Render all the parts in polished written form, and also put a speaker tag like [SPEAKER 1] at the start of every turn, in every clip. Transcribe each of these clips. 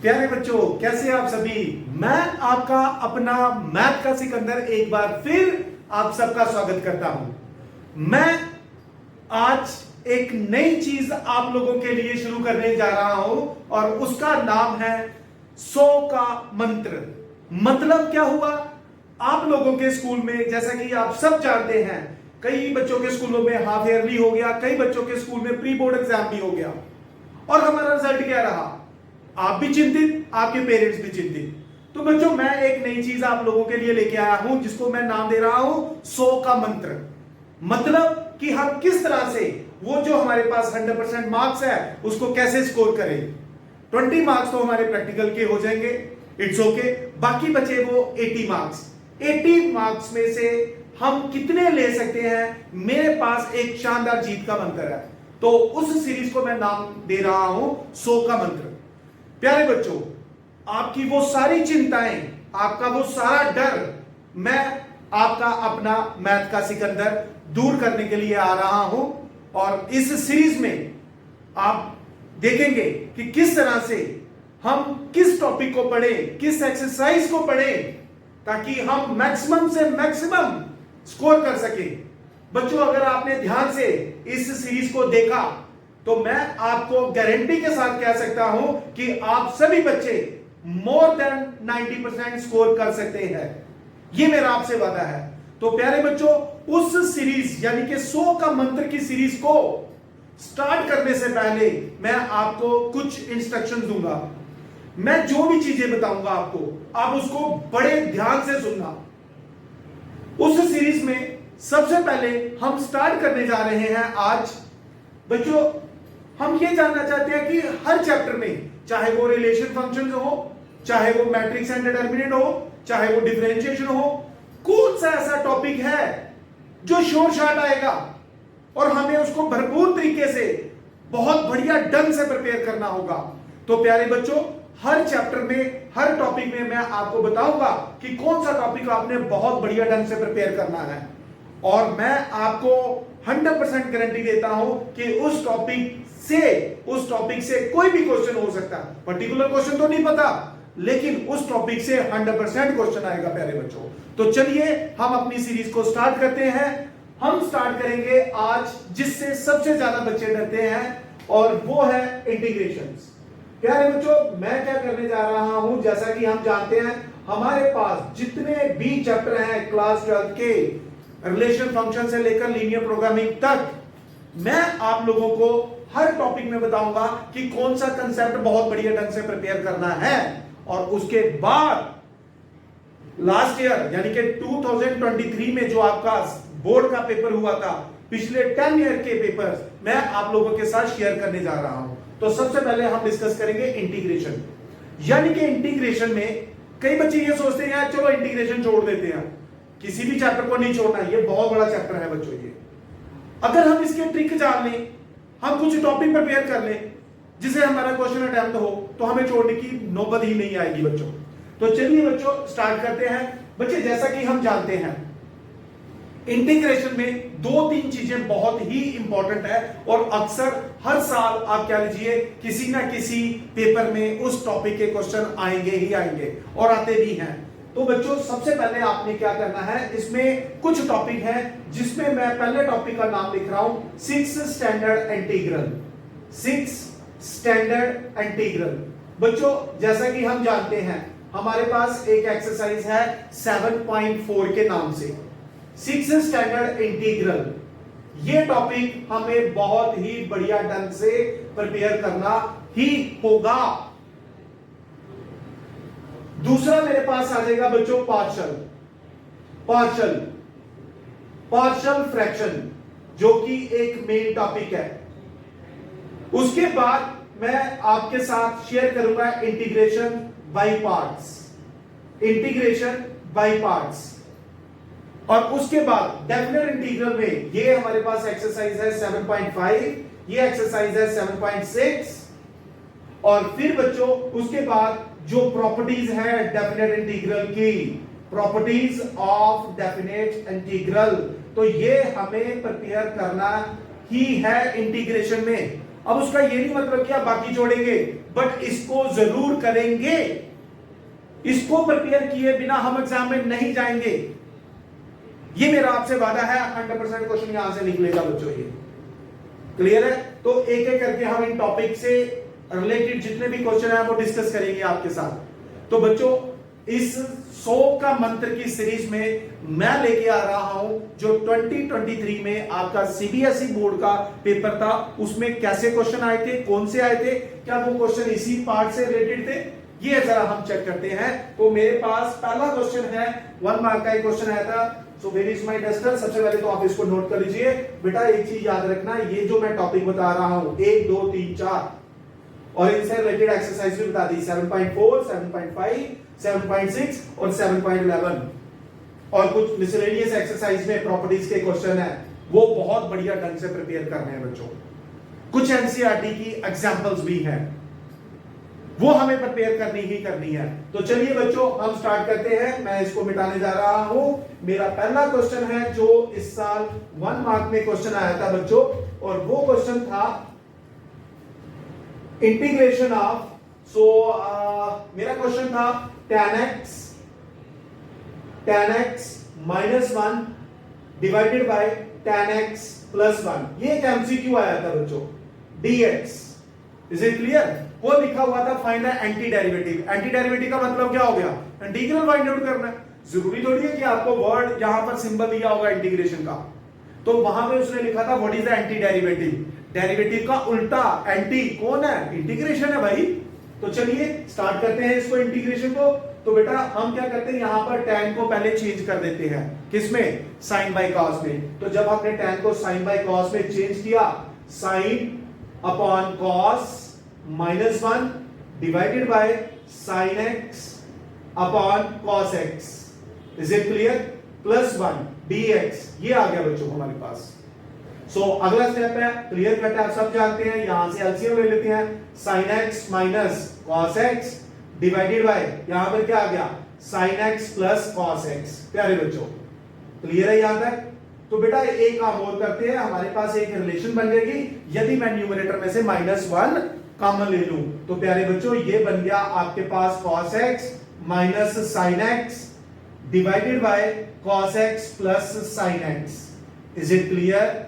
[SPEAKER 1] प्यारे बच्चों, कैसे आप सभी। मैं आपका अपना मैथ का सिकंदर एक बार फिर आप सबका स्वागत करता हूं। मैं आज एक नई चीज आप लोगों के लिए शुरू करने जा रहा हूं और उसका नाम है 100 का मंत्र। मतलब क्या हुआ, आप लोगों के स्कूल में जैसा कि आप सब जानते हैं, कई बच्चों के स्कूलों में हाफ ईयरली हो गया, कई बच्चों के स्कूल में प्री बोर्ड एग्जाम भी हो गया और हमारा रिजल्ट क्या रहा। आप भी चिंतित, आपके पेरेंट्स भी चिंतित। तो बच्चों, मैं एक नई चीज आप लोगों के लिए लेके आया हूं जिसको मैं नाम दे रहा हूं 100 का मंत्र। मतलब कि हम किस तरह से वो जो हमारे पास 100% मार्क्स है उसको कैसे स्कोर करें। 20 मार्क्स तो हमारे प्रैक्टिकल के हो जाएंगे, इट्स ओके। बाकी बचे वो 80 मार्क्स। 80 मार्क्स में से हम कितने ले सकते हैं, मेरे पास एक शानदार जीत का मंत्र है। तो उस सीरीज को मैं नाम दे रहा हूं 100 का मंत्र। प्यारे बच्चों, आपकी वो सारी चिंताएं, आपका वो सारा डर मैं आपका अपना मैथ का सिकंदर दूर करने के लिए आ रहा हूं। और इस सीरीज में आप देखेंगे कि किस तरह से हम किस टॉपिक को पढ़ें, किस एक्सरसाइज को पढ़ें, ताकि हम मैक्सिमम से मैक्सिमम स्कोर कर सकें। बच्चों, अगर आपने ध्यान से इस सीरीज को देखा तो मैं आपको गारंटी के साथ कह सकता हूं कि आप सभी बच्चे मोर देन 90% स्कोर कर सकते हैं। यह मेरा आपसे वादा है। तो प्यारे बच्चों, उस सीरीज यानी कि 100 का मंत्र की सीरीज को स्टार्ट करने से पहले मैं आपको कुछ इंस्ट्रक्शन दूंगा। मैं जो भी चीजें बताऊंगा आपको, आप उसको बड़े ध्यान से सुनना। उस सीरीज में सबसे पहले हम स्टार्ट करने जा रहे हैं आज। बच्चों, हम ये जानना चाहते हैं कि हर चैप्टर में, चाहे वो रिलेशन फंक्शन हो, चाहे वो मैट्रिक्स एंड डिटरमिनेंट हो, चाहे वो डिफरेंशिएशन हो, कौन सा ऐसा टॉपिक है जो शोर शॉर्ट आएगा और हमें उसको भरपूर तरीके से बहुत बढ़िया ढंग से प्रिपेयर करना होगा। तो प्यारे बच्चों, हर चैप्टर में, हर टॉपिक में मैं आपको बताऊंगा कि कौन सा टॉपिक आपने बहुत बढ़िया ढंग से प्रिपेयर करना है। और मैं आपको 100% गारंटी देता हूं कि उस टॉपिक से कोई भी क्वेश्चन हो सकता है। पर्टिकुलर क्वेश्चन तो नहीं पता, लेकिन उस टॉपिक से 100% क्वेश्चन आएगा प्यारे बच्चों। तो चलिए हम अपनी सीरीज को स्टार्ट करते हैं। हम स्टार्ट करेंगे आज जिससे सबसे ज्यादा बच्चे डरते हैं, और वो है इंटीग्रेशंस। प्यारे बच्चों, मैं क्या करने जा रहा हूं, जैसा कि हम जानते हैं हमारे पास जितने भी चैप्टर हैं क्लास 12 के, रिलेशन फंक्शन से लेकर लीनियर प्रोग्रामिंग तक, मैं आप लोगों को हर टॉपिक में बताऊंगा कि कौन सा कंसेप्ट बहुत बढ़िया ढंग से प्रिपेयर करना है। और उसके बाद लास्ट ईयर यानी कि 2023 में जो आपका बोर्ड का पेपर हुआ था, पिछले 10 ईयर के पेपर्स मैं आप लोगों के साथ शेयर करने जा रहा हूं। तो सबसे पहले हम डिस्कस करेंगे इंटीग्रेशन। यानी कि इंटीग्रेशन में कई बच्चे ये सोचते हैं चलो इंटीग्रेशन छोड़ देते हैं, किसी भी चैप्टर को नहीं छोड़ना, ये बहुत बड़ा चैप्टर है बच्चों। ये अगर हम इसके ट्रिक जान लें, हम कुछ टॉपिक प्रिपेयर कर लें जिसे हमारा क्वेश्चन अटेम्प्ट हो, तो हमें छोड़ने की नौबत ही नहीं आएगी बच्चों। तो चलिए बच्चों स्टार्ट करते हैं। बच्चे, जैसा कि हम जानते हैं इंटीग्रेशन में 2-3 चीजें बहुत ही इंपॉर्टेंट है और अक्सर हर साल आप क्या लीजिए किसी ना किसी पेपर में उस टॉपिक के क्वेश्चन आएंगे ही आएंगे और आते भी हैं। तो बच्चों, सबसे पहले आपने क्या करना है, इसमें कुछ टॉपिक है जिसमें मैं पहले टॉपिक का नाम लिख रहा हूं 6 स्टैंडर्ड इंटीग्रल। 6 standard integral. बच्चों, जैसा कि हम जानते हैं हमारे पास एक एक्सरसाइज है 7.4 के नाम से 6 स्टैंडर्ड इंटीग्रल। ये टॉपिक हमें बहुत ही बढ़िया ढंग से प्रिपेयर करना ही होगा। दूसरा मेरे पास आ जाएगा बच्चों पार्शियल फ्रैक्शन, जो कि एक मेन टॉपिक है। उसके बाद मैं आपके साथ शेयर करूंगा इंटीग्रेशन बाय पार्ट्स। और उसके बाद डेफिनेट इंटीग्रल में ये हमारे पास एक्सरसाइज है 7.5, ये एक्सरसाइज है 7.6। और फिर बच्चों उसके बाद जो प्रॉपर्टीज है डेफिनेट इंटीग्रल की, प्रॉपर्टीज ऑफ डेफिनेट इंटीग्रल, तो ये हमें प्रिपेयर करना ही है इंटीग्रेशन में। अब उसका ये नहीं मतलब कि आप बाकी जोड़ेंगे, बट इसको जरूर करेंगे। इसको प्रिपेयर किए बिना हम एग्जाम में नहीं जाएंगे, ये मेरा आपसे वादा है। 100% क्वेश्चन यहां से निकलेगा बच्चों, ये क्लियर है। तो एक एक करके हम इन टॉपिक से रिलेटेड जितने भी क्वेश्चन है वो डिस्कस करेंगे आपके साथ। तो बच्चों इस 100 का मंत्र की सीरीज में मैं लेके आ रहा हूं जो 2023 में आपका सीबीएसई बोर्ड का पेपर था, उसमें कैसे क्वेश्चन आए थे, कौन से आए थे, क्या वो क्वेश्चन इसी पार्ट से रिलेटेड थे, ये जरा हम चेक करते हैं। तो मेरे पास पहला क्वेश्चन है, 1 मार्क का एक क्वेश्चन आया था। So where is my duster. सबसे पहले तो आप इसको नोट कर लीजिए बेटा। एक चीज याद रखना, ये जो मैं टॉपिक बता रहा हूं 1 2 3 4 और इनसे रिलेटेड एक्सरसाइज भी बता दी, 7.4 7.5 7.6 और 7.11 और कुछ मिसलेनियस एक्सरसाइज में प्रॉपर्टीज के क्वेश्चन है, वो बहुत बढ़िया ढंग से प्रिपेयर करने हैं बच्चों। कुछ एनसीईआरटी की एग्जांपल्स भी हैं, वो हमें प्रिपेयर करनी ही करनी है। तो चलिए बच्चों हम स्टार्ट करते हैं। मैं इसको मिटाने जा रहा हूं। मेरा पहला क्वेश्चन है जो इस साल 1 मार्क में क्वेश्चन आया था बच्चों, और वो क्वेश्चन था इंटीग्रेशन ऑफ, मेरा क्वेश्चन था tan x -1 divided by tan x +1। ये एक एमसीक्यू आया था बच्चों, dx। Is it clear? वो लिखा हुआ था find the anti derivative. Anti derivative का मतलब क्या हो गया? इंटीग्रल फाइंड आउट करना है। जरूरी थोड़ी है कि आपको वर्ड यहां पर सिंबल दिया होगा इंटीग्रेशन का, तो वहां पे उसने लिखा था what is the anti derivative. Derivative का उल्टा एंटी कौन है? इंटीग्रेशन है भाई। तो चलिए स्टार्ट करते हैं इसको, इंटीग्रेशन को। तो बेटा हम क्या करते हैं, यहां पर tan को पहले चेंज कर देते हैं, किसमें? sin बाय cos में। तो जब आपने tan को sin बाय cos में चेंज किया, sin upon cos -1 divided by sin x upon cos x। Is it clear? +1 dx ये आ गया बच्चों हमारे पास। अगला स्टेप है, क्लियर कट है, आप सब जानते हैं। यहां से एलसीएम ले लेते हैं, sin x minus cos x divided by, यहां पर क्या आ गया? sin x plus cos x। प्यारे बच्चों क्लियर है यहां तक? तो बेटा एक काम और करते हैं, हमारे पास एक रिलेशन बन जाएगी। यदि मैं न्यूमरेटर में से -1 कॉमन ले लूं तो प्यारे बच्चों ये बन गया आपके पास cos x minus sin x divided by cos x plus sin x। Is it clear?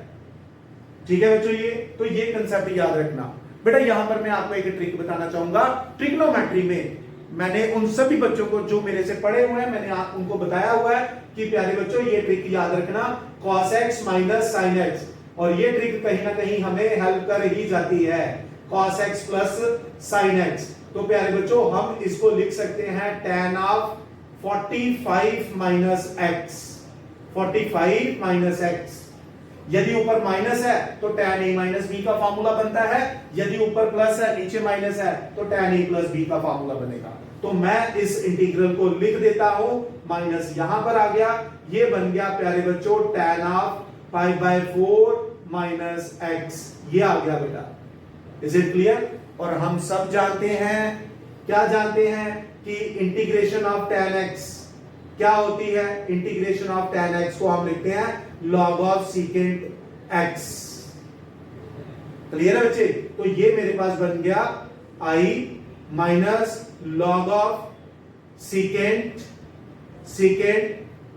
[SPEAKER 1] ठीक है बच्चों, ये कंसेप्ट याद रखना। बेटा यहां पर मैं आपको एक ट्रिक बताना चाहूंगा। ट्रिग्नोमेट्री में मैंने उन सभी बच्चों को जो मेरे से पढ़े हुए हैं, मैंने उनको बताया हुआ है कि प्यारे बच्चों ये ट्रिक याद रखना, cos x minus sin x, और ये ट्रिक कहीं ना कहीं हमें हेल्प कर ही जाती है, cos x plus sin x। तो प्यारे बच्चों हम इसको लिख सकते हैं tan of 45 minus x, 45 minus x। यदि ऊपर माइनस है तो tan a माइनस b का फार्मूला बनता है, यदि ऊपर प्लस है नीचे माइनस है तो tan a प्लस b का फार्मूला बनेगा। तो मैं इस इंटीग्रल को लिख देता हूं, माइनस यहां पर आ गया, ये बन गया प्यारे बच्चों tan ऑफ 5/4 माइनस x। ये आ गया बेटा। Is it clear? और हम सब जानते हैं, क्या जानते हैं कि इंटीग्रेशन ऑफ tan x क्या होती है? इंटीग्रेशन ऑफ tan x को हम लिखते हैं log of secant x। Clear है बच्चे? तो ये मेरे पास बन गया i minus log of secant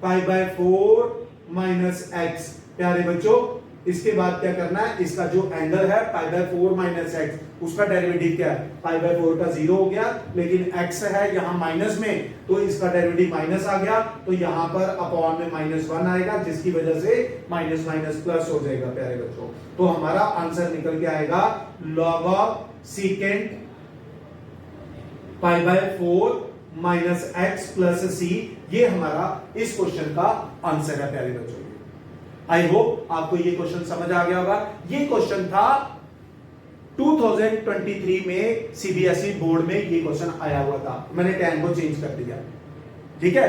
[SPEAKER 1] 5/4 minus x। प्यारे बच्चों इसके बाद क्या करना है, इसका जो एंगल है π/4 माइनस x, उसका डेरिवेटिव क्या है? π/4 का 0 हो गया, लेकिन x है यहां माइनस में, तो इसका डेरिवेटिव माइनस आ गया, तो यहां पर अपॉन में -1 आएगा, जिसकी वजह से माइनस माइनस प्लस हो जाएगा प्यारे बच्चों। तो हमारा आंसर निकल के आएगा log of secant π/4 minus x plus c। ये हमारा इस क्वेश्चन का आंसर है प्यारे बच्चों। आई होप आपको ये क्वेश्चन समझ आ गया होगा। ये क्वेश्चन था 2023 में सीबीएसई बोर्ड में, ये क्वेश्चन आया हुआ था। मैंने tan को चेंज कर दिया, ठीक है,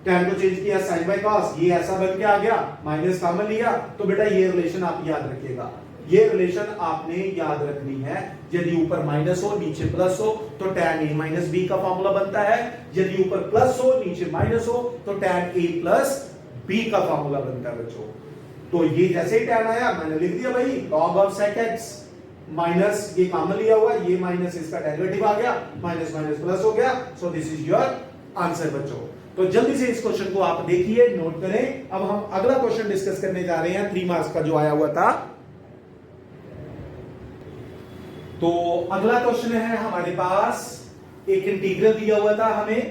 [SPEAKER 1] tan को चेंज किया sin बाय cos, ये ऐसा बन के आ गया, माइनस कॉमन लिया। तो बेटा ये रिलेशन आप याद रखिएगा, ये रिलेशन आपने याद रखनी है। यदि ऊपर माइनस हो नीचे प्लस हो तो tan a माइनस b का फॉर्मूला बनता है, यदि ऊपर प्लस हो नीचे माइनस हो तो tan a प्लस b का फॉर्मूला बनता है बच्चों। तो ये जैसे ही tan आया मैंने लिख दिया भाई log of sec x minus ये कॉमन लिया हुआ, ये माइनस इसका डेरिवेटिव आ गया, माइनस माइनस प्लस हो गया, so this is your answer बच्चों। तो जल्दी से इस क्वेश्चन को आप देखिए, नोट करें। अब हम अगला क्वेश्चन डिस्कस करने जा रहे हैं 3 मार्क्स का जो आया हुआ था। तो अगला क्वेश्चन है हमारे पास, एक इंटीग्रल दिया हुआ था हमें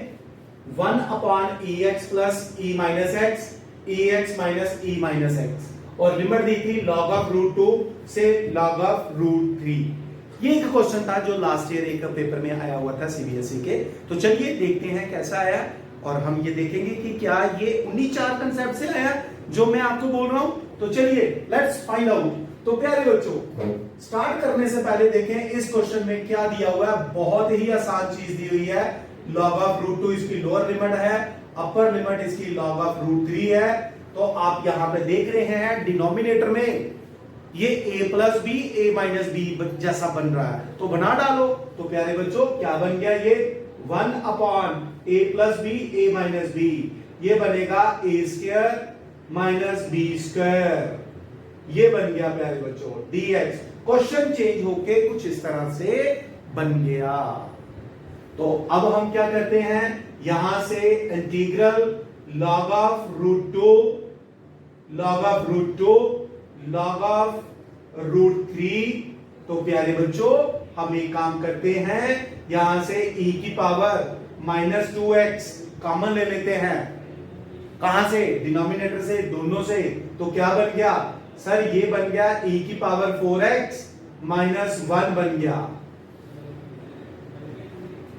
[SPEAKER 1] 1 अपॉन ई x plus E minus x, ई x minus E minus x, और लिमिट दी थी log ऑफ रूट 2 से log ऑफ रूट 3। ये एक क्वेश्चन था जो लास्ट ईयर एक पेपर में आया हुआ था सीबीएसई के। तो चलिए देखते हैं कैसा आया, और हम ये देखेंगे कि क्या ये उन्हीं 4 कंसेप्ट से आया जो मैं आपको बोल रहा हूं। तो चलिए लेट्स फाइंड आउट। तो प्यारे बच्चों, स्टार्ट करने से पहले देखें इस क्वेश्चन में क्या दिया हुआ है। बहुत ही आसान चीज दी हुई है। log ऑफ रूट 2 इसकी लोअर लिमिट है, अपर लिमिट इसकी log ऑफ रूट 3 है। तो आप यहां पे देख रहे हैं डिनोमिनेटर में ये a plus B, a minus B जैसा बन रहा है, तो बना डालो। तो प्यारे बच्चों क्या बन गया, ये 1 upon a plus B, a minus B, ये बनेगा a square minus B square, ये बन गया प्यारे बच्चों dx। क्वेश्चन चेंज होके कुछ इस तरह से बन गया। तो अब हम क्या करते हैं, यहां से integral log of root 2, log of root 2, log of root 3। तो प्यारे बच्चों हम एक काम करते हैं, यहां से e की पावर माइनस 2x कॉमन ले लेते हैं। कहां से, डिनोमिनेटर से, दोनों से। तो क्या बन गया सर, ये बन गया e की पावर 4x माइनस 1 बन गया।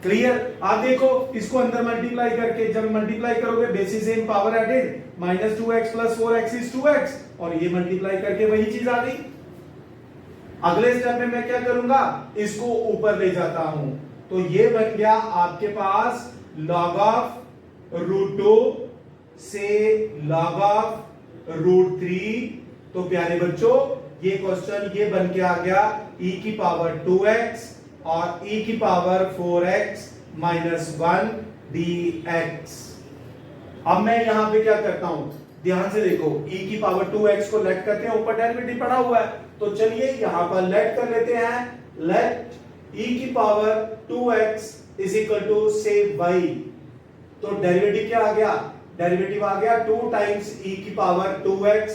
[SPEAKER 1] क्लियर। आप देखो इसको अंदर मल्टीप्लाई करके, जब मल्टीप्लाई करोगे basis same power added, minus 2x प्लस 4x इज 2x, और ये मल्टीप्लाई करके वही चीज आ गई। अगले स्टेप में मैं क्या करूंगा, इसको ऊपर ले जाता हूं। तो ये बन गया आपके पास log ऑफ रूट 2 से log ऑफ रूट 3। तो प्यारे बच्चों ये क्वेश्चन ये बन के आ गया e की पावर 2x और e की पावर 4x माइनस 1 dx। अब मैं यहां पे क्या करता हूं, ध्यान से देखो, e की पावर 2x को लेट करते हैं, ऊपर डेरिवेटिव पड़ा हुआ है, तो चलिए यहां पर लेट कर लेते हैं। लेट e की power 2x is equal to से y। तो डेरिवेटिव क्या आ गया, डेरिवेटिव आ गया 2 टाइम्स e की power 2x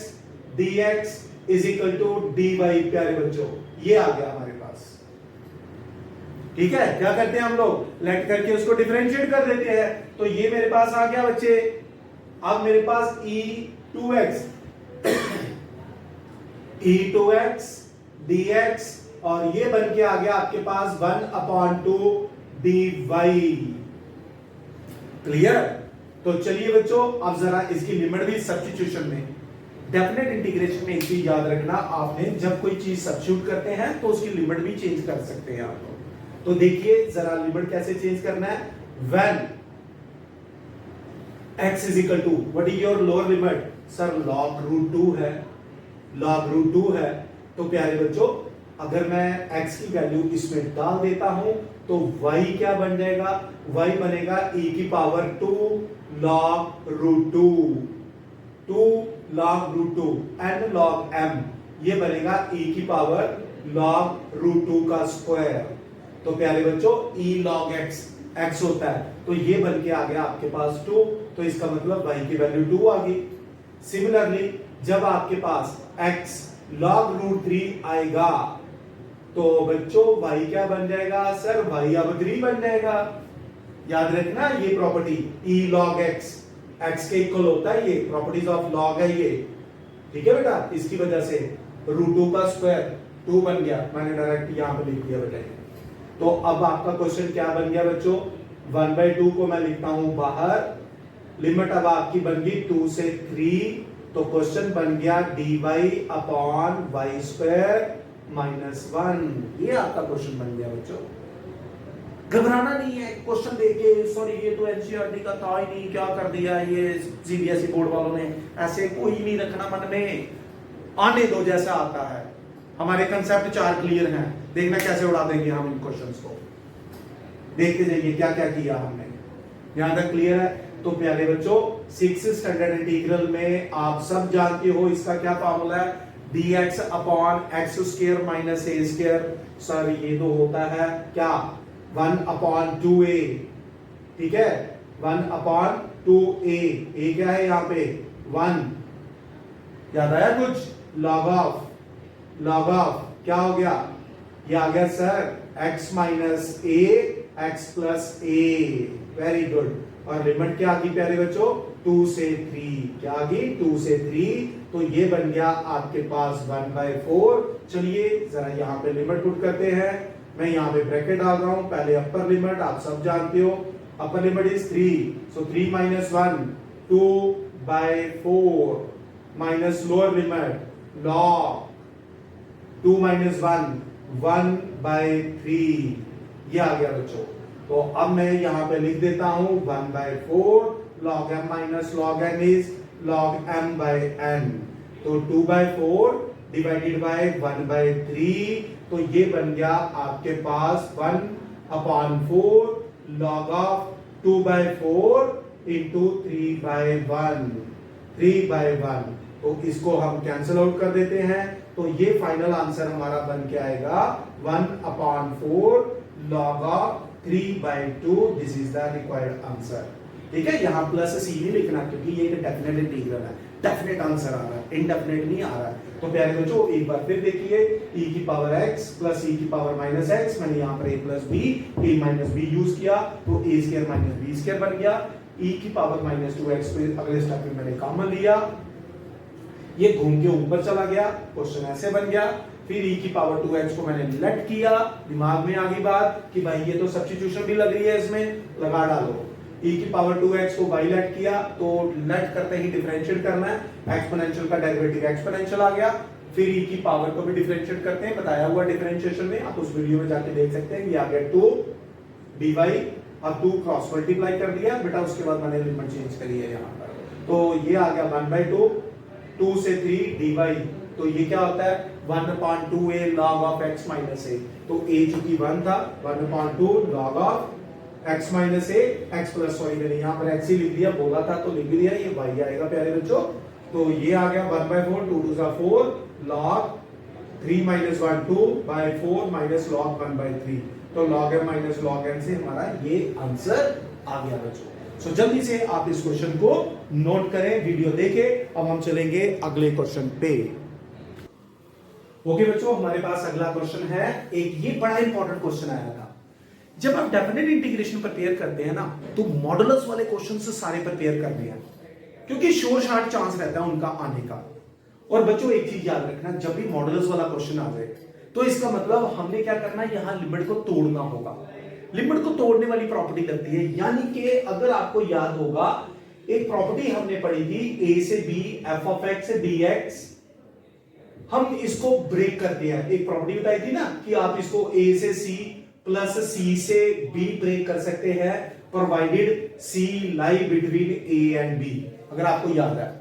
[SPEAKER 1] dx is equal to dy। प्यारे बच्चों ये आ गया हमारे पास। ठीक है, क्या करते हैं हम लोग, लेट करके उसको डिफरेंशिएट कर देते हैं। तो ये मेरे पास आ गया बच्चे। अब मेरे पास e2x e2x dx, और ये बन के आ गया आपके पास 1/2 dy। क्लियर। तो चलिए बच्चों अब जरा इसकी लिमिट भी सब्स्टिट्यूशन में, डेफिनेट इंटीग्रेशन में एक चीज याद रखना, आपने जब कोई चीज सब्स्टिट्यूट करते हैं तो उसकी लिमिट भी चेंज कर सकते हैं आप लोग। तो देखिए जरा लिमिट कैसे चेंज करना है। when x is equal to, what is your lower limit, sir log root 2 है, log रूट 2 है। तो प्यारे बच्चों अगर मैं x की वैल्यू इसमें डाल देता हूं तो y क्या बन जाएगा, y बनेगा e की power 2 log root 2, 2 log root 2 and log m, ये बनेगा e की पावर log रूट 2 का स्क्वायर। तो प्यारे बच्चों e log x होता है, तो ये बन के आ गया आपके पास 2, तो इसका मतलब y की वैल्यू 2 आ गई। सिमिलरली जब आपके पास x log रूट 3 आएगा तो बच्चों y क्या बन जाएगा, सर y अब 3 बन जाएगा। याद रखना ये प्रॉपर्टी e log x के इक्वल होता है, ये प्रॉपर्टीज ऑफ log है ये। ठीक है बेटा, इसकी वजह से रूट 2 का स्क्वायर 2 बन गया, मैंने डायरेक्ट यहां पे लिख दिया बेटा। तो अब आपका क्वेश्चन क्या बन गया बच्चों, 1/2 को मैं लिखता हूं बाहर, लिमिट अब आपकी बन गई 2 से 3। तो क्वेश्चन बन गया dy upon Y square minus 1। ये आपका क्वेश्चन बन गया बच्चों। घबराना नहीं है क्वेश्चन देके, सॉरी ये तो एनसीईआरटी का था ही नहीं, क्या कर दिया ये सीबीएसई बोर्ड वालों ने, ऐसे कोई नहीं रखना मन में, आने दो जैसा आता है। हमारे कंसेप्ट 4 क्लियर हैं, देखना कैसे उड़ा देंगे हम इन क्वेश्चंस को। देखते जाइए क्या क्या किया हमने, यहां तक क्लियर है। तो प्यारे बच्चों 6th स्टैंडर्ड इंटीग्रल में आप सब जानते हो इसका क्या फॉर्मूला है, dx upon x square minus a square. Sir ये तो होता है क्या 1 अपॉन 2a, ठीक है 1 अपॉन 2a, ए क्या है यहाँ पे 1, याद आया कुछ, log ऑफ क्या हो गया, ये आ गया सर x माइनस ए एक्स प्लस ए, वेरी गुड। और लिमिट क्या आ गई प्यारे बच्चों 2 से 3, क्या आ गई 2 से 3, तो ये बन गया आपके पास 1/4। चलिए जरा यहाँ पे लिमिट पुट करते हैं, मैं यहाँ पे ब्रैकेट डाल रहा हूं, पहले अपर लिमिट आप सब जानते हो, upper limit is 3, so 3 minus 1 2/4 minus lower limit log 2 minus 1/3, ये आ गया बच्चों। तो अब मैं यहाँ पे लिख देता हूं 1/4 log m minus log n is log m/n, तो 2/4 डिवाइडेड बाय 1/3, तो ये बन गया आपके पास 1/4 log ऑफ 2/4 इंटू 3/1, तो इसको हम कैंसिल आउट कर देते हैं, तो ये फाइनल आंसर हमारा बन के आएगा 1/4 log of 3/2, this is the required answer. ठीक है, यहां प्लस सी नहीं लिखना क्योंकि ये एक डेफिनेट इंटीग्रल है, डेफिनेट आंसर आ रहा है, इनडेफिनेट नहीं आ रहा है। तो प्यारे बच्चों एक बार फिर देखिए, e की पावर x प्लस e की पावर माइनस x, मैंने यहाँ पर a plus b a minus b use किया, तो a square minus b square बन गया। e की पावर माइनस 2x को अगले स्टेप में मैंने कॉमन लिया, ये घूम के ऊपर चला गया, क्वेश्चन ऐसे बन गया। फिर e की पावर 2x को मैंने लेट किया, दिमाग में आ गई बात कि भाई ये तो सब्स्टिट्यूशन भी लग रही है, इसमें लगा डालो। e की पावर 2x को y लेट किया, तो लेट करते ही डिफरेंशिएट करना है, एक्सपोनेंशियल का डेरिवेटिव एक्सपोनेंशियल आ गया। फिर e की पावर को भी डिफरेंशिएट करते हैं, बताया हुआ डिफरेंशिएशन में, आप उस वीडियो में जाके देख सकते हैं। ये आ गया 2 dy, अब 2 क्रॉस मल्टीप्लाई कर दिया बेटा, उसके बाद मैंने लिमिट चेंज करी है यहाँ पर, तो ये आ गया 1/2, 2 से 3 dy, तो ये क्या होता है 1/2a log of x minus a, तो a चूंकि 1 था, 1/2 log of x minus a, x plus, sorry मैंने यहाँ पर x ही लिख दिया, बोला था तो लिख दिया, ये y आएगा प्यारे बच्चों। तो ये आ गया 1/4, 2 2 जा 4 log 3 minus 1 2/4 minus log 1/3, तो log m minus log n से हमारा ये आंसर आ गया बच्चों। सो जल्दी से आप इस क्वेश्चन को नोट करें, वीडियो देखें। अब हम चलेंगे अगले क्वेश्चन पे। ओके बच्चों, हमारे पास अगला क्वेश्चन है, एक ये बड़ा इंपॉर्टेंट क्वेश्चन आया था। जब आप डेफिनेट इंटीग्रेशन प्रिपेयर करते हैं ना, तो मॉडुलस वाले क्वेश्चन से सारे प्रिपेयर करने हैं, क्योंकि श्योर शॉट चांस रहता है उनका आने का। और बच्चों एक चीज याद रखना, जब भी मॉडुलस वाला क्वेश्चन आ जाए, तो इसका मतलब हमने क्या करना है, यहां लिमिट को तोड़ना होगा। लिमिट को तोड़ने वाली प्रॉपर्टी लगती है, यानी कि अगर आपको याद होगा एक प्रॉपर्टी हमने पढ़ी थी a से b f of x से dx, हम इसको ब्रेक करते हैं। एक प्रॉपर्टी बताई थी ना कि आप इसको a से c प्लस c से b ब्रेक कर सकते हैं, provided c lie between a and b। अगर आपको याद है,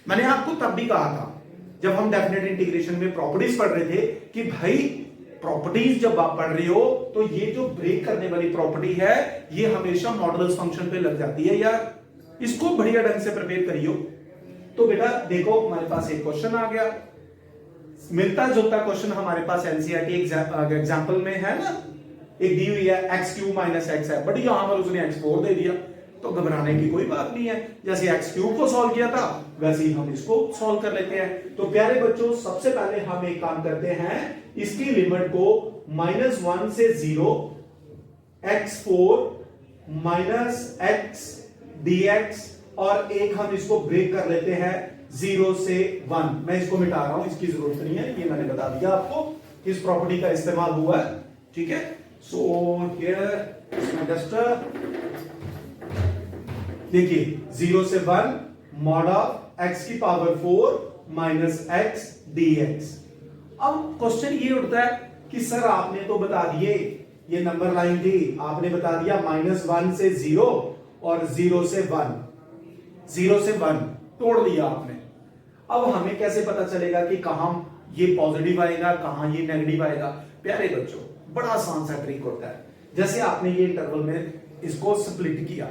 [SPEAKER 1] मैंने आपको तब भी कहा था जब हम डेफिनेट इंटीग्रेशन में प्रॉपर्टीज पढ़ रहे थे कि भाई प्रॉपर्टीज जब आप पढ़ रहे हो तो ये जो ब्रेक करने वाली प्रॉपर्टी है ये हमेशा मॉडुलस फंक्शन पे लग जाती है यार, इसको बढ़िया ढंग से प्रिपेयर करियो। तो बेटा देखो हमारे पास एक क्वेश्चन आ गया, मिलता जुलता क्वेश्चन हमारे पास एनसीईआरटी एग्जांपल में है ना, एक दी हुई है x³ माइनस x है, बट यहां पर उसने x4 दे दिया, तो घबराने की कोई बात नहीं है। जैसे x³ को सॉल्व किया था वैसे ही हम इसको सॉल्व कर लेते हैं। तो प्यारे बच्चों सबसे पहले हम एक काम करते हैं, इसकी लिमिट को -1 से 0 x4 माइनस x dx, और एक हम इसको ब्रेक कर लेते हैं 0 से 1। मैं इसको मिटा रहा हूं, इसकी जरूरत नहीं है, ये मैंने बता दिया आपको किस प्रॉपर्टी का इस्तेमाल हुआ है। ठीक है, सो हियर इसमें डस्टर देखिए 0 से 1 मॉड ऑफ x की पावर 4 माइनस x dx। अब क्वेश्चन ये उठता है कि सर आपने तो बता दिए, ये नंबर लाइन थी, आपने बता दिया -1 से 0 और 0 से 1, 0 से 1 तोड़ दिया आपने। अब हमें कैसे पता चलेगा कि कहां ये पॉजिटिव आएगा कहां ये नेगेटिव आएगा? प्यारे बच्चों बड़ा आसान सा ट्रिक होता है, जैसे आपने ये इंटरवल में इसको स्प्लिट किया,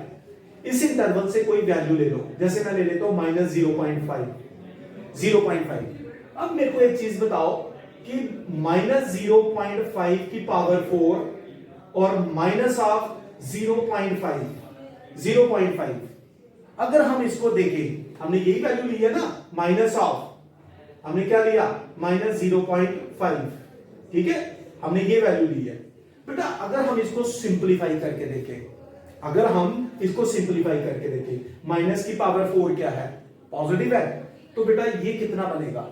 [SPEAKER 1] इस इंटरवल से कोई वैल्यू ले लो, जैसे मैं ले लेता हूं -0.5, अब मेरे को एक चीज बताओ कि -0.5 की पावर 4 और माइनस ऑफ 0.5 अगर हम इसको देखें, हमने यही वैल्यू ली है ना, माइनस ऑफ हमने क्या लिया -0.5, ठीक है, हमने ये वैल्यू ली है बेटा। अगर हम इसको सिंपलीफाई करके देखें, अगर हम इसको सिंपलीफाई करके देखें, माइनस की पावर 4 क्या है, पॉजिटिव है, तो बेटा ये कितना बनेगा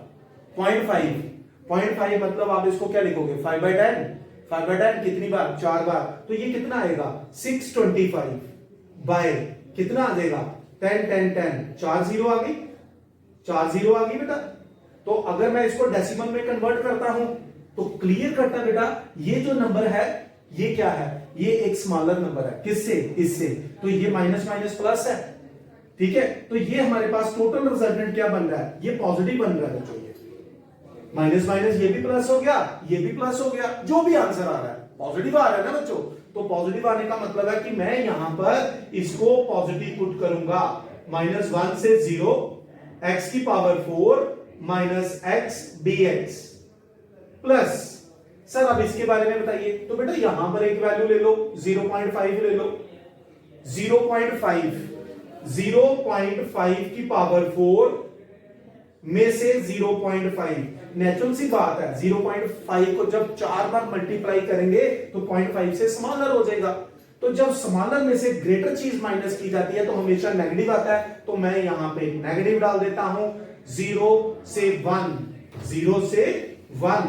[SPEAKER 1] 0.5 मतलब आप इसको क्या लिखोगे 5/10 कितनी बार 4 बार, तो ये कितना आएगा 625 बाय कितना आ जाएगा 10 4 जीरो आ गई, 4 जीरो आ गई बेटा। तो अगर मैं इसको डेसिमल में कन्वर्ट करता हूं तो क्लियर करता बेटा ये जो नंबर है ये क्या है, ये एक स्मॉलर नंबर है, किससे, इससे, तो ये माइनस माइनस प्लस है, ठीक है। तो ये हमारे पास टोटल रिजल्टेंट क्या बन रहा है, ये पॉजिटिव बन रहा है बच्चों, ये माइनस माइनस ये भी प्लस हो गया, ये भी प्लस हो गया, जो भी आंसर आ रहा है पॉजिटिव आ रहा है ना बच्चों। तो पॉजिटिव आने का मतलब है कि मैं यहां पर इसको पॉजिटिव पुट करूंगा, -1 से 0 x की power 4 minus x dx plus, sir अब इसके बारे में बताइए। तो बेटा यहां पर एक वैल्यू ले लो 0.5 ले लो, 0.5 की पावर 4 में से 0.5, नेचुरल सी बात है 0.5 को जब 4 बार मल्टीप्लाई करेंगे तो 0.5 से स्मॉलर हो जाएगा। तो जब स्मॉलर में से ग्रेटर चीज माइनस की जाती है तो हमेशा नेगेटिव आता है, तो मैं यहां पे नेगेटिव डाल देता हूं, 0 से 1,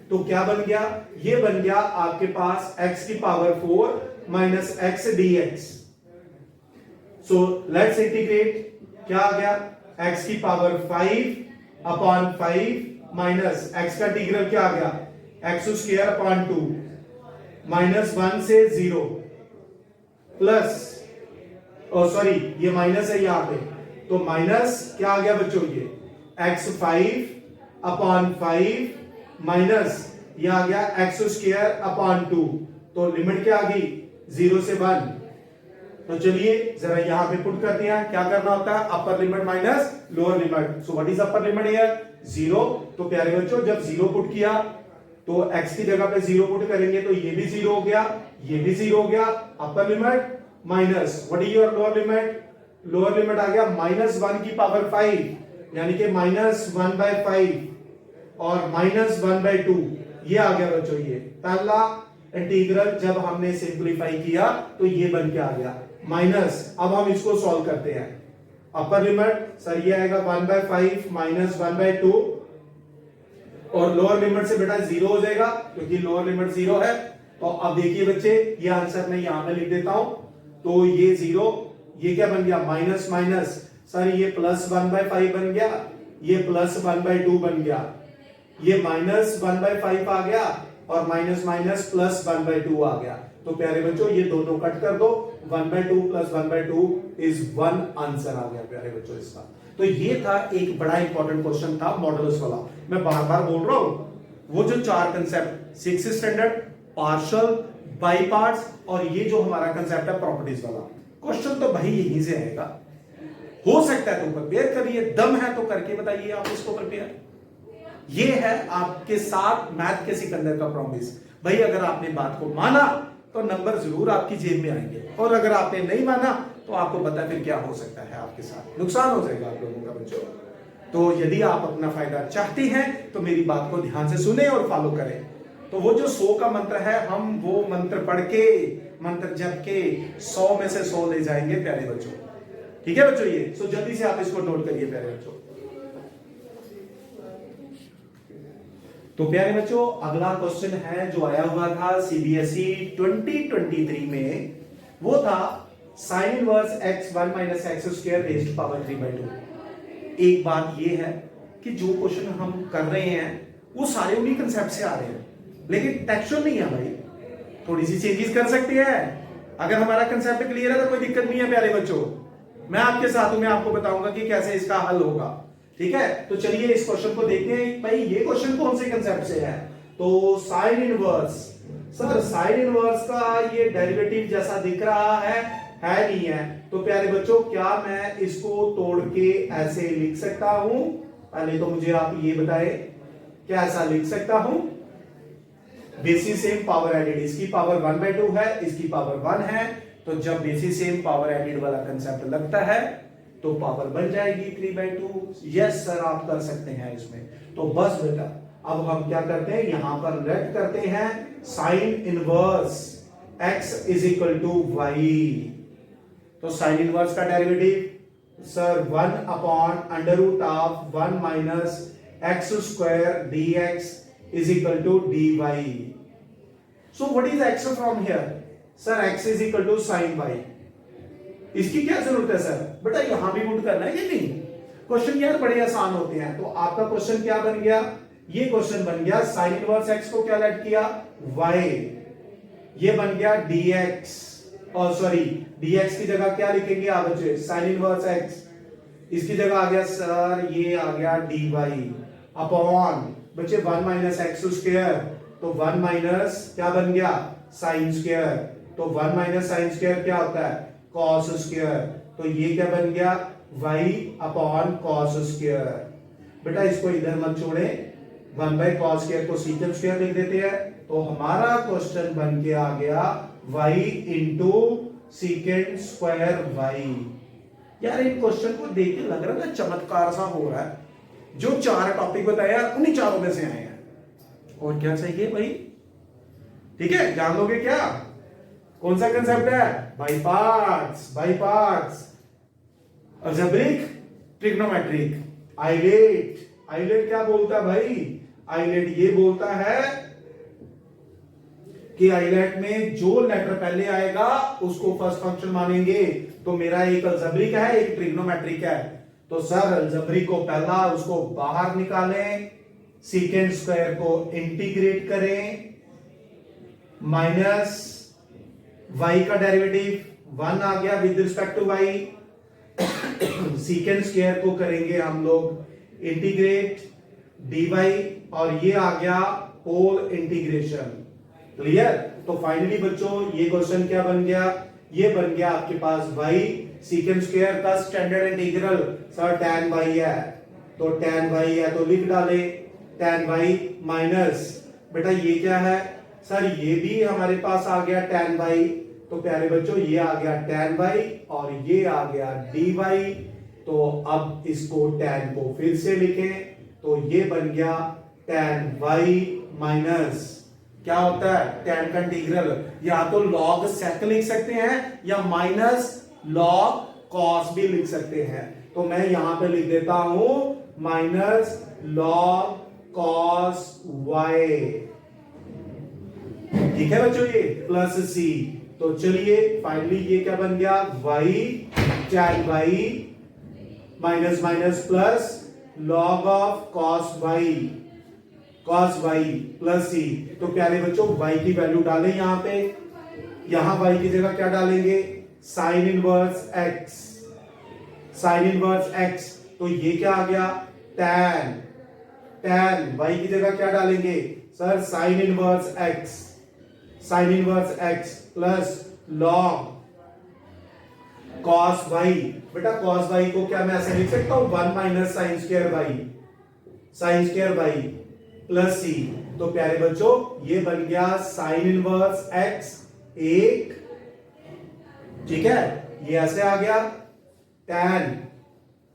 [SPEAKER 1] तो क्या बन गया, ये बन गया आपके पास x की power 4 minus x dx। So let's integrate, क्या आ गया x की पावर 5/5 माइनस x का इंटीग्रल क्या आ गया x²/2 -1 से 0 प्लस, सॉरी ये माइनस है यहां पे, तो माइनस क्या आ गया बच्चों, ये x5/5 माइनस ये आ गया x²/2, तो लिमिट क्या आ गई 0 से 1। तो चलिए जरा यहां पे पुट करते हैं, क्या करना होता है अपर limit minus lower limit. So what is upper limit here 0। तो प्यारे बच्चों जब 0 पुट किया तो x की जगह पे 0 पुट करेंगे तो ये भी 0 हो गया, ये भी 0 हो गया, upper limit minus what is your lower limit, lower limit आ गया -1 की पावर 5 यानी कि -1/5 और -1/2, ये आ गया बच्चों, ये पहला इंटीग्रल जब हमने सिंपलीफाई किया तो ये बन के आ गया माइनस। अब हम इसको सॉल्व करते हैं, अपर लिमिट सर ये आएगा 1/5 -1/2 और लोअर लिमिट से बेटा 0 हो जाएगा क्योंकि लोअर लिमिट 0 है। तो अब देखिए बच्चे ये आंसर मैं यहां पे लिख देता हूं, तो ये 0, ये क्या बन गया माइनस माइनस, सर ये +1/5 बन गया, ये +1/2 बन गया, ये -1/5 आ गया और माइनस माइनस +1/2 आ गया। तो प्यारे बच्चों ये दोनों कट कर दो, 1/2 + 1/2 इज 1 आंसर आ गया प्यारे बच्चों इसका। तो ये था एक बड़ा इंपॉर्टेंट क्वेश्चन था मॉडुलस वाला। मैं बार बार बोल रहा हूं वो जो 4 concept 6th standard, partial, by parts और ये जो हमारा कंसेप्ट है प्रॉपर्टीज वाला, क्वेश्चन तो भाई यहीं से आएगा। हो सकता है तो प्रिपेयर करिए, दम है तो करके बताइए आप इसको प्रिपेयर। ये है आपके साथ मैथ के सिकंदर का प्रॉमिस। भाई अगर आपने बात को माना तो नंबर जरूर आपकी जेब में आएंगे, और अगर आपने नहीं माना तो आपको पता फिर क्या हो सकता है, आपके साथ नुकसान हो जाएगा आप लोगों का बच्चों। तो यदि आप अपना फायदा चाहते हैं तो मेरी बात को ध्यान से सुने और फॉलो करें। तो वो जो 100 का मंत्र है, हम वो मंत्र पढ़ के, मंत्र जप के 100 में से 100 ले जाएंगे प्यारे बच्चों। ठीक है बच्चों, ये सो जल्दी से आप इसको नोट करिए प्यारे बच्चों। तो प्यारे बच्चों अगला क्वेश्चन है जो आया हुआ था सीबीएसई 2023 में, वो था sin inverse x1 - x² raised power 3/2। एक बात ये है कि जो क्वेश्चन हम कर रहे हैं वो सारे उन्हीं कंसेप्ट से आ रहे हैं, लेकिन टेक्सचर नहीं है भाई, थोड़ी सी चेंजेस कर सकते हैं। अगर हमारा कंसेप्ट क्लियर है तो कोई दिक्कत नहीं है प्यारे बच्चों, मैं आपके साथ हूं, मैं आपको बताऊंगा कि कैसे इसका हल होगा। ठीक है, तो चलिए इस क्वेश्चन को देखते हैं। भाई ये क्वेश्चन कौन से कंसेप्ट से है, तो sine inverse. Sir sign inverse का ये डेरिवेटिव जैसा दिख रहा है नहीं है। तो प्यारे बच्चों क्या मैं इसको तोड़ के ऐसे लिख सकता हूं, पहले तो मुझे आप ये बताए क्या ऐसा लिख सकता हूं, बेसिस सेम पावर एडेड, इसकी पावर 1/2 है, इसकी पावर 1 है, तो जब बेसिस सेम पावर एडेड वाला कंसेप्ट लगता है तो पावर बन जाएगी 3/2। यस सर आप कर सकते हैं इसमें। तो बस बेटा अब हम क्या करते हैं, यहां पर लेट करते हैं sine inverse x is equal to y। तो साइन इनवर्स का derivative sir 1 upon under root of 1 minus x square dx is equal to dy. So what is x from here? Sir x is equal to sin y. इसकी क्या जरूरत है sir? बेटा यहां भी put करना है कि नहीं? क्वेश्चन यार बड़े आसान होते हैं। तो आपका क्वेश्चन क्या बन गया, ये क्वेश्चन बन गया sin इनवर्स x को क्या लेट किया y, ये बन गया dx, और सॉरी dx की जगह क्या लिखेंगे आप बच्चे, sin इनवर्स x, इसकी जगह आ गया सर ये आ गया dy अपॉन बच्चे 1 माइनस एक्स स्क्वायर, तो 1 माइनस क्या बन गया साइन स्क्वायर, तो 1 माइनस साइन स्क्वायर क्या होता है कॉस स्क्वायर, तो ये क्या बन गया y अपॉन कॉस स्क्वायर। बेटा इसको इधर मत छोड़े, 1 बाय कॉस स्क्वायर को सीकेंट स्क्वायर लिख देते हैं, तो हमारा क्वेश्चन बन के आ गया y into secant square y। यार इन क्वेश्चन को देख के लग रहा है ना चमत्कार सा हो रहा है, जो 4 टॉपिक बताया उन्हीं चारों में से आए हैं, और क्या चाहिए भाई। ठीक है, जान लोगे क्या कौन सा कंसेप्ट है, by parts, by parts, algebraic, trigonometric, ILATE. ILATE क्या बोलता है भाई, आइलेट ये बोलता है कि आइलेट में जो लेटर पहले आएगा उसको फर्स्ट फंक्शन मानेंगे। तो मेरा एक अलजेब्रिक है एक ट्रिग्नोमेट्रिक है, तो सर अलजेब्रिक को पहला उसको बाहर निकालें, सीकेंट स्क्वायर को इंटीग्रेट करें, माइनस y का डेरिवेटिव 1 आ गया with respect to y, secant square को करेंगे हम लोग इंटीग्रेट dy, और ये आ गया होल इंटीग्रेशन। क्लियर। तो फाइनली बच्चों ये क्वेश्चन क्या बन गया, ये बन गया आपके पास y सीकेंट स्क्वायर का standard integral sir tan y है, तो tan y है तो लिख डाले tan y माइनस बेटा ये क्या है सर, ये भी हमारे पास आ गया tan y, तो प्यारे बच्चों ये आ गया tan y और ये आ गया dy। तो अब इसको tan को फिर से लिखें, तो ये बन गया tan y माइनस क्या होता है tan का इंटीग्रल, या तो log sec लिख सकते हैं या माइनस log cos भी लिख सकते हैं। तो मैं यहां पे लिख देता हूं माइनस log cos y। ठीक है बच्चों, ये प्लस c। तो चलिए फाइनली ये क्या बन गया y tan y minus minus plus log of cos y, cos y plus c। तो प्यारे बच्चों y की वैल्यू डालें यहां पे, यहां y की जगह क्या डालेंगे sign inverse x, sign inverse x, तो ये क्या आ गया tan, tan y की जगह क्या डालेंगे sir sign inverse x, sign inverse x plus log cos y। बेटा cos y को क्या मैं ऐसे लिख सकता हूं 1 minus sine square y, sine square y plus c। तो प्यारे बच्चों ये बन गया साइन इनवर्स x 1, ठीक है, ये ऐसे आ गया tan,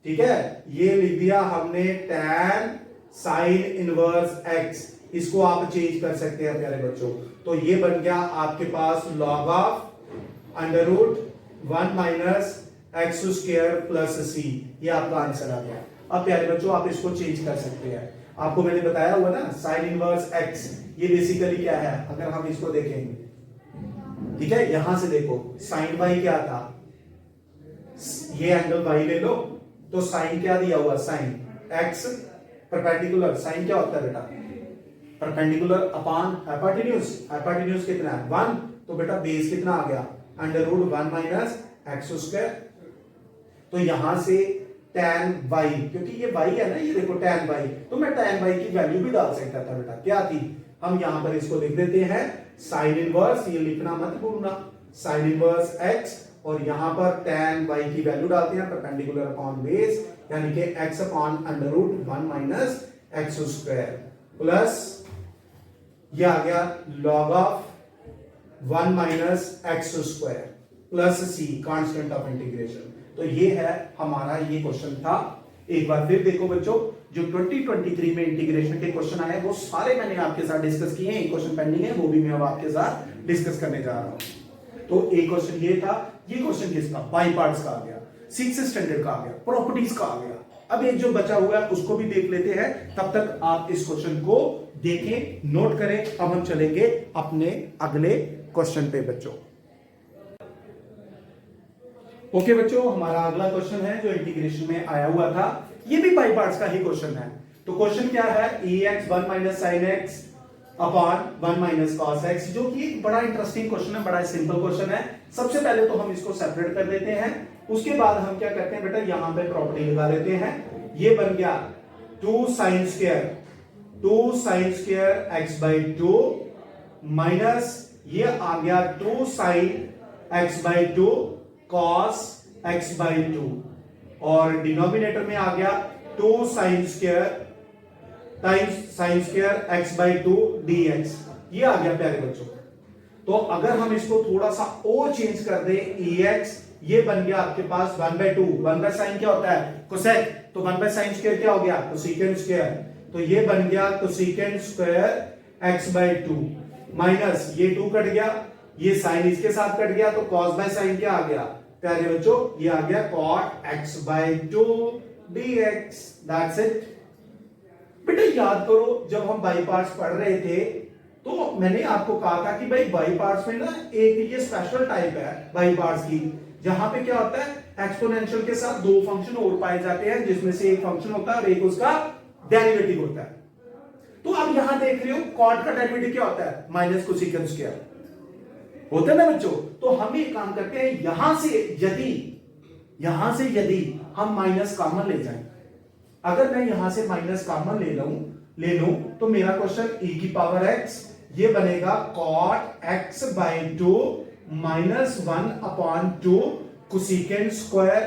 [SPEAKER 1] ठीक है, ये लिख दिया हमने tan साइन इनवर्स x। इसको आप चेंज कर सकते हैं प्यारे बच्चों, तो ये बन गया आपके पास log of under root 1 minus x square plus c। ये आपका आंसर आ गया। अब प्यारे बच्चों आप इसको चेंज कर सकते हैं, आपको मैंने बताया हुआ ना साइन इनवर्स x, ये बेसिकली क्या है अगर हम इसको देखेंगे, ठीक है, यहां से देखो साइन y क्या था, ये एंगल y ले लो, तो साइन क्या दिया हुआ साइन x परपेंडिकुलर, साइन क्या होता है बेटा परपेंडिकुलर अपॉन हाइपोटेन्यूज, हाइपोटेन्यूज कितना है 1, तो बेटा बेस कितना आ गया under root 1 minus x square. तो यहां से tan y, क्योंकि ये y है ना, ये देखो tan y, तो मैं tan y की वैल्यू भी डाल सकता था बेटा, क्या थी, हम यहां पर इसको लिख देते हैं साइन इनवर्स, ये लिखना मत भूलना, साइन इनवर्स x, और यहां पर tan y की वैल्यू डालते हैं परपेंडिकुलर अपॉन बेस, यानी कि x upon under root 1 minus x square plus ये आ गया log of 1 minus x square plus c constant of integration. तो ये है हमारा ये क्वेश्चन था। एक बार फिर देखो बच्चों, जो 2023 में इंटीग्रेशन के क्वेश्चन आए वो सारे मैंने आपके साथ डिस्कस किए हैं। एक क्वेश्चन पेंडिंग है, वो भी मैं अब आपके साथ डिस्कस करने जा रहा हूं। तो एक क्वेश्चन ये था, ये क्वेश्चन किसका, बाई पार्ट्स का आ गया, 6th स्टैंडर्ड का आ गया, प्रॉपर्टीज का आ गया। अब एक जो बचा हुआ है उसको भी देख लेते हैं, तब तक आप इस क्वेश्चन को देखें, नोट करें। अब हम चलेंगे अपने अगले क्वेश्चन पे बच्चों। ओके बच्चों, हमारा अगला क्वेश्चन है जो इंटीग्रेशन में आया हुआ था, ये भी बाई पार्ट्स का ही क्वेश्चन है। तो क्वेश्चन क्या है, ax 1 minus sine x upon 1 minus cos x, जो कि एक बड़ा इंटरेस्टिंग क्वेश्चन है, बड़ा सिंपल क्वेश्चन है। सबसे पहले तो हम इसको सेपरेट कर लेते हैं, उसके बाद हम क्या करते हैं बेटा, यहां पे प्रॉपर्टी लगा लेते हैं। ये बन गया 2 sine square x by 2 minus ये आ गया 2 sine x by 2 cos x by 2 और डिनोमिनेटर में आ गया 2 sin square x by 2 dx। ये आ गया प्यारे बच्चों। तो अगर हम इसको थोड़ा सा और चेंज कर दें, ex ये बन गया आपके पास 1 by 2, 1 by sin क्या होता है, cosec, तो 1 by sin square क्या हो गया, cosecant square, तो ये बन गया cosecant square x by 2 minus ये 2 कट गया, ये साइन इसके साथ कट गया, तो cos बाय साइन क्या आ गया प्यारे बच्चों, ये आ गया cot x by 2 dx। That's it. बेटा याद करो, जब हम बाई पार्ट्स पढ़ रहे थे तो मैंने आपको कहा था कि भाई बाई पार्ट्स में ना एक ये स्पेशल टाइप है बाई पार्ट्स की, जहां पे क्या होता है, एक्सपोनेंशियल के साथ दो फंक्शन और पाए जाते हैं, जिसमें से एक फंक्शन होता है और एक उसका डेरिवेटिव होता है। तो अब यहां देख रहे हो cot का डेरिवेटिव क्या होता है, माइनस कोसेकेंट स्क्वायर होता है ना बच्चों। तो हम एक काम करते हैं, यहां से यदि हम माइनस कॉमन ले जाएं, अगर मैं यहां से माइनस कॉमन ले लूं तो मेरा क्वेश्चन e की पावर x ये बनेगा cot x by 2 minus 1 upon 2 cosecant square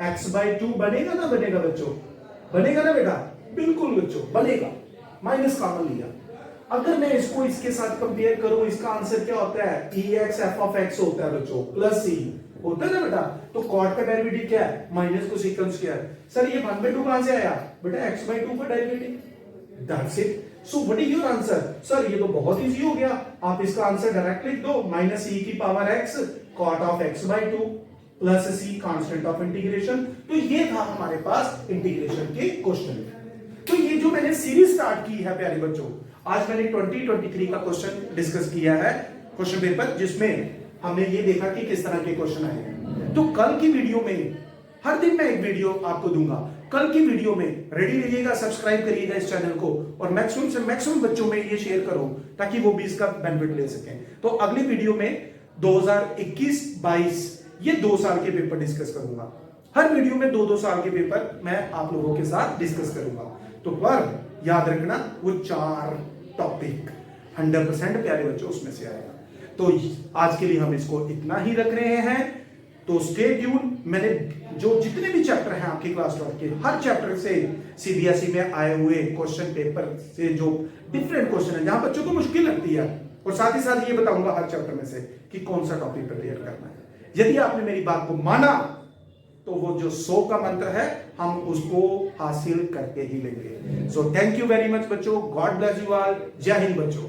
[SPEAKER 1] x by 2 बनेगा ना, बनेगा बच्चों, बनेगा ना बेटा, बिल्कुल बच्चों बनेगा, माइनस कॉमन लिया। अगर मैं इसको इसके साथ कंपेयर करूं, इसका आंसर क्या होता है, ex f of x होता है बच्चों, प्लस c होता है ना बेटा। तो cot का डेरिवेटिव क्या है, माइनस कोसेकेंट स्क्वायर। सर ये 1 by 2 कहां से आया, बेटा x by 2 का derivative. That's it. So what is your answer, sir ये तो बहुत इजी हो गया, आप इसका आंसर डायरेक्ट लिख दो, माइनस e की power x cot of x by 2 plus c constant of integration. तो ये था हमारे पास इंटीग्रेशन के क्वेश्चन। तो ये जो मैंने सीरीज स्टार्ट की है प्यारे बच्चों, आज मैंने 2023 का क्वेश्चन डिस्कस किया है, क्वेश्चन पेपर, जिसमें हमने ये देखा कि किस तरह के क्वेश्चन आए हैं। तो कल की वीडियो में, हर दिन मैं एक वीडियो आपको दूंगा, कल की वीडियो में रेडी रहिएगा, सब्सक्राइब करिएगा इस चैनल को और मैक्सिमम से मैक्सिमम बच्चों में ये शेयर करो ताकि वो भी इसका बेनिफिट ले सकें। तो अगली वीडियो में 2021-22 ये 2 साल के पेपर डिस्कस करूंगा। हर वीडियो में 2-2 साल के पेपर मैं आप लोगों के साथ डिस्कस करूंगा। तो पर याद रखना वो 4 टॉपिक 100% प्यारे बच्चों उसमें से आएगा। तो आज के लिए हम इसको इतना ही रख रहे हैं। तो स्टे ट्यून। मैंने जो जितने भी चैप्टर हैं आपकी क्लास 12 के, हर चैप्टर से सीबीएसई में आए हुए क्वेश्चन पेपर से जो डिफरेंट क्वेश्चन है, जहां बच्चों को मुश्किल लगती है, और साथ ही साथ ये बताऊंगा हर चैप्टर में से कि कौन सा टॉपिक प्रिपेयर करना है। यदि आपने मेरी बात को माना तो वो जो 100 का मंत्र है हम उसको हासिल करके ही लेंगे। So thank you very much बच्चों, गॉड ब्लेस यू ऑल, जय हिंद बच्चों।